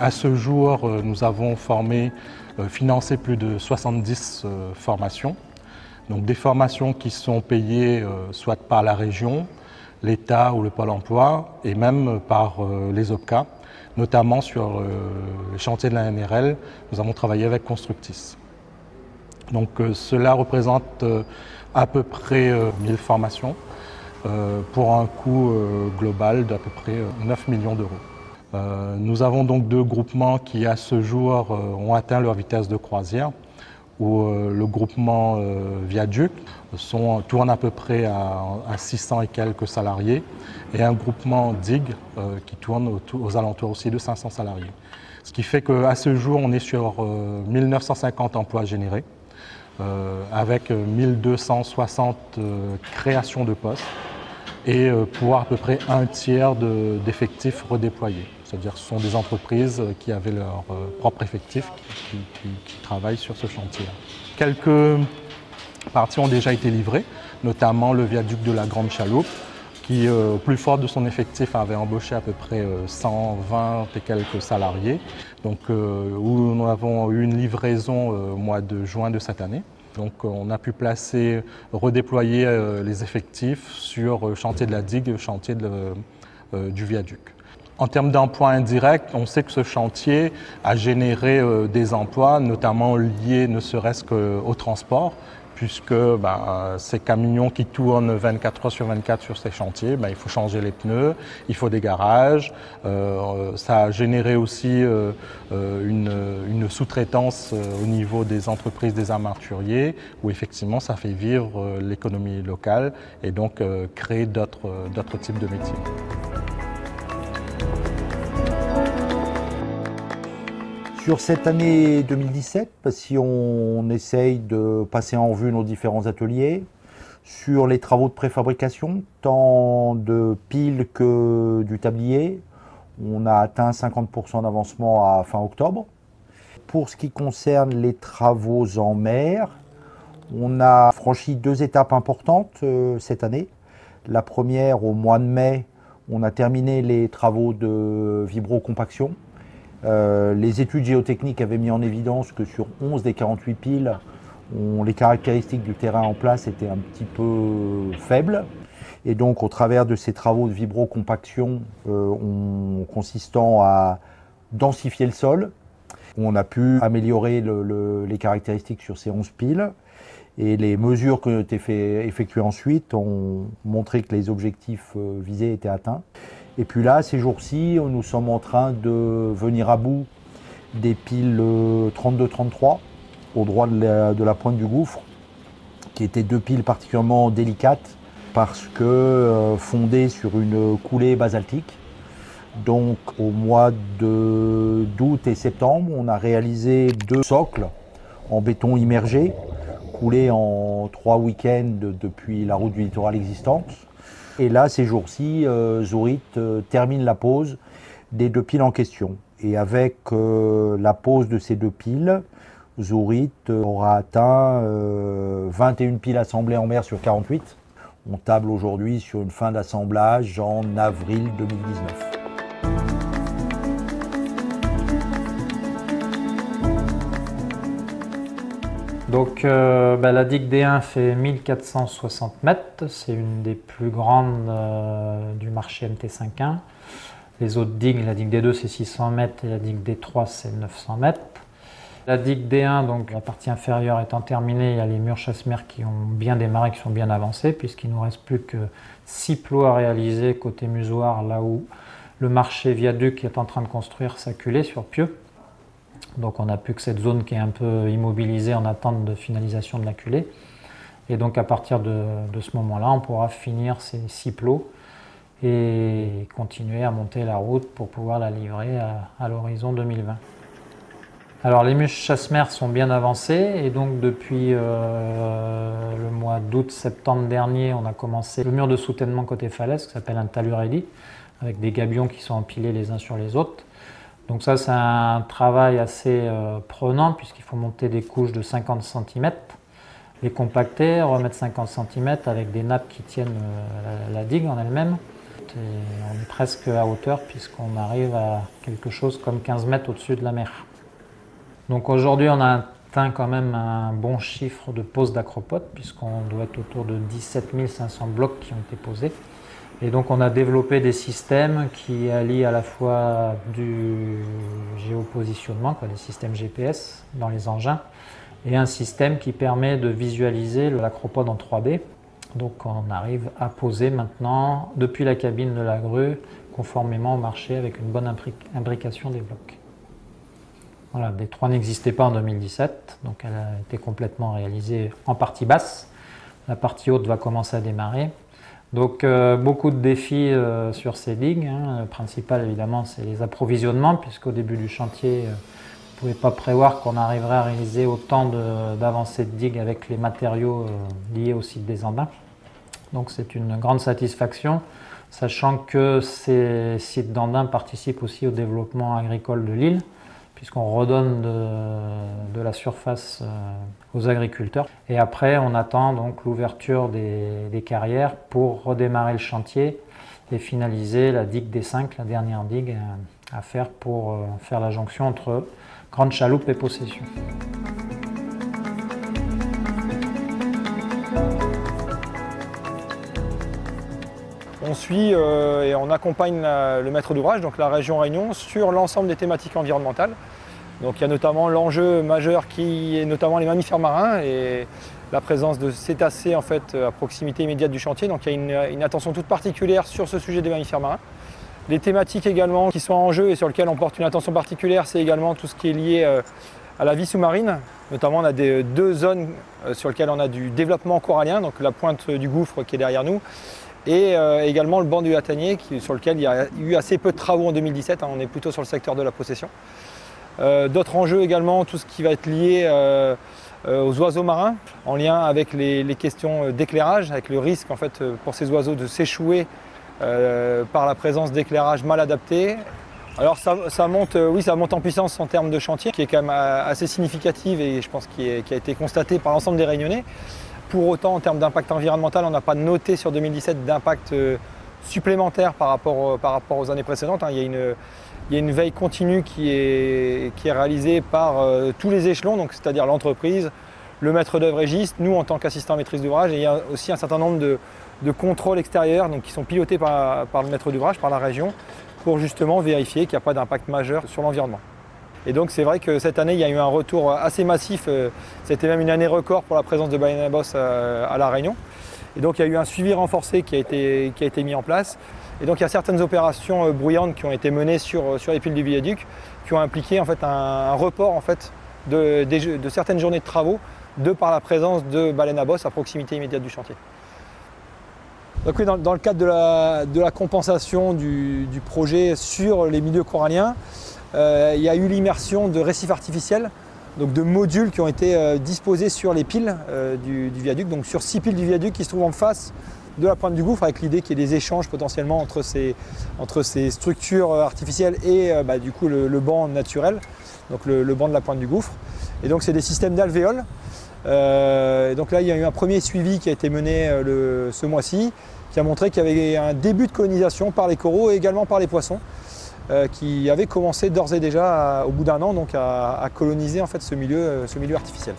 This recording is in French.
À ce jour, nous avons financé plus de 70 formations. Donc des formations qui sont payées soit par la région, l'État ou le Pôle emploi, et même par les OPCA, notamment sur le chantier de la NRL. Nous avons travaillé avec Constructis. Donc cela représente à peu près 1000 formations pour un coût global d'à peu près 9 millions d'euros. Nous avons donc deux groupements qui à ce jour ont atteint leur vitesse de croisière, où le groupement Viaduc tourne à peu près à 600 et quelques salariés, et un groupement DIG qui tourne aux alentours aussi de 500 salariés. Ce qui fait qu'à ce jour, on est sur 1950 emplois générés, avec 1260 créations de postes, et pour à peu près un tiers d'effectifs redéployés. C'est-à-dire que ce sont des entreprises qui avaient leur propre effectif qui travaillent sur ce chantier. Quelques parties ont déjà été livrées, notamment le viaduc de la Grande Chaloupe, qui, au plus fort de son effectif, avait embauché à peu près 120 et quelques salariés, donc, où nous avons eu une livraison au mois de juin de cette année. Donc on a pu redéployer les effectifs sur le chantier de la digue et le chantier du viaduc. En termes d'emplois indirects, on sait que ce chantier a généré des emplois, notamment liés ne serait-ce qu'au transport, puisque ces camions qui tournent 24 heures sur 24 sur ces chantiers, il faut changer les pneus, il faut des garages. Ça a généré aussi une sous-traitance au niveau des entreprises des armaturiers, où effectivement ça fait vivre l'économie locale et donc créer d'autres types de métiers. Sur cette année 2017, si on essaye de passer en revue nos différents ateliers, sur les travaux de préfabrication, tant de piles que du tablier, on a atteint 50% d'avancement à fin octobre. Pour ce qui concerne les travaux en mer, on a franchi deux étapes importantes cette année. La première, au mois de mai, on a terminé les travaux de vibrocompaction. Les études géotechniques avaient mis en évidence que sur 11 des 48 piles, les caractéristiques du terrain en place étaient un petit peu faibles. Et donc, au travers de ces travaux de vibrocompaction consistant à densifier le sol, on a pu améliorer les caractéristiques sur ces 11 piles. Et les mesures qui ont été effectuées ensuite ont montré que les objectifs visés étaient atteints. Et puis là, ces jours-ci, nous sommes en train de venir à bout des piles 32-33 au droit de la pointe du gouffre, qui étaient deux piles particulièrement délicates parce que fondées sur une coulée basaltique. Donc au mois d'août et septembre, on a réalisé deux socles en béton immergé, coulés en 3 week-ends depuis la route du littoral existante. Et là, ces jours-ci, Zourit termine la pose des deux piles en question. Et avec la pose de ces deux piles, Zourit aura atteint 21 piles assemblées en mer sur 48. On table aujourd'hui sur une fin d'assemblage en avril 2019. Donc la digue D1 fait 1460 mètres, c'est une des plus grandes du marché MT5.1. Les autres digues, la digue D2 c'est 600 mètres et la digue D3 c'est 900 mètres. La digue D1, donc la partie inférieure étant terminée, il y a les murs chasse-mer qui ont bien démarré, qui sont bien avancés, puisqu'il ne nous reste plus que 6 plots à réaliser côté musoir, là où le marché viaduc est en train de construire sa culée sur Pieux. Donc on n'a plus que cette zone qui est un peu immobilisée en attente de finalisation de la culée. Et donc à partir de ce moment-là, on pourra finir ces 6 plots et continuer à monter la route pour pouvoir la livrer à l'horizon 2020. Alors les murs chasse-mer sont bien avancés et donc depuis le mois d'août-septembre dernier, on a commencé le mur de soutènement côté falaise qui s'appelle un talus ready avec des gabions qui sont empilés les uns sur les autres. Donc ça, c'est un travail assez prenant puisqu'il faut monter des couches de 50 cm, les compacter, remettre 50 cm avec des nappes qui tiennent la digue en elle-même. Et on est presque à hauteur puisqu'on arrive à quelque chose comme 15 mètres au-dessus de la mer. Donc aujourd'hui, on a atteint quand même un bon chiffre de pose d'acropodes puisqu'on doit être autour de 17 500 blocs qui ont été posés. Et donc on a développé des systèmes qui allient à la fois du géopositionnement, des systèmes GPS dans les engins, et un système qui permet de visualiser l'acropode en 3D. Donc on arrive à poser maintenant depuis la cabine de la grue, conformément au marché, avec une bonne imbrication des blocs. Voilà, D3 n'existait pas en 2017, donc elle a été complètement réalisée en partie basse. La partie haute va commencer à démarrer. Donc beaucoup de défis sur ces digues. Le principal évidemment c'est les approvisionnements, puisqu'au début du chantier, vous ne pouvez pas prévoir qu'on arriverait à réaliser autant d'avancées de digues avec les matériaux liés au site des Andins. Donc c'est une grande satisfaction, sachant que ces sites d'Andins participent aussi au développement agricole de l'île, puisqu'on redonne de la surface aux agriculteurs. Et après, on attend donc l'ouverture des carrières pour redémarrer le chantier et finaliser la digue D5, la dernière digue à faire pour faire la jonction entre Grande Chaloupe et Possession. On suit et on accompagne le maître d'ouvrage, donc la région Réunion, sur l'ensemble des thématiques environnementales. Donc il y a notamment l'enjeu majeur qui est notamment les mammifères marins et la présence de cétacés en fait, à proximité immédiate du chantier. Donc il y a une attention toute particulière sur ce sujet des mammifères marins. Les thématiques également qui sont en jeu et sur lesquelles on porte une attention particulière, c'est également tout ce qui est lié à la vie sous-marine. Notamment on a deux zones sur lesquelles on a du développement corallien, donc la pointe du gouffre qui est derrière nous, et également le banc du Latanier sur lequel il y a eu assez peu de travaux en 2017, on est plutôt sur le secteur de la possession. D'autres enjeux également, tout ce qui va être lié aux oiseaux marins, en lien avec les questions d'éclairage, avec le risque en fait, pour ces oiseaux de s'échouer par la présence d'éclairage mal adapté. Alors ça monte en puissance en termes de chantier, qui est quand même assez significative et je pense qui a été constaté par l'ensemble des Réunionnais. Pour autant, en termes d'impact environnemental, on n'a pas noté sur 2017 d'impact supplémentaire par rapport aux années précédentes. Il y a une veille continue qui est réalisée par tous les échelons, c'est-à-dire l'entreprise, le maître d'œuvre régiste, nous en tant qu'assistant maîtrise d'ouvrage, et il y a aussi un certain nombre de contrôles extérieurs qui sont pilotés par le maître d'ouvrage, par la région, pour justement vérifier qu'il n'y a pas d'impact majeur sur l'environnement. Et donc c'est vrai que cette année, il y a eu un retour assez massif, c'était même une année record pour la présence de baleines à bosse à La Réunion. Et donc il y a eu un suivi renforcé qui a été mis en place. Et donc il y a certaines opérations bruyantes qui ont été menées sur les piles du viaduc, qui ont impliqué en fait, un report en fait, de certaines journées de travaux, de par la présence de baleines à bosse à proximité immédiate du chantier. Donc oui, dans le cadre de la compensation du projet sur les milieux coralliens, il y a eu l'immersion de récifs artificiels, donc de modules qui ont été disposés sur les piles du viaduc, donc sur 6 piles du viaduc qui se trouvent en face de la pointe du gouffre, avec l'idée qu'il y ait des échanges potentiellement entre ces structures artificielles et du coup le banc naturel, donc le banc de la pointe du gouffre. Et donc c'est des systèmes d'alvéoles. Donc là il y a eu un premier suivi qui a été mené ce mois-ci, qui a montré qu'il y avait un début de colonisation par les coraux et également par les poissons, qui avaient commencé d'ores et déjà au bout d'un an donc, à coloniser en fait, ce milieu artificiel.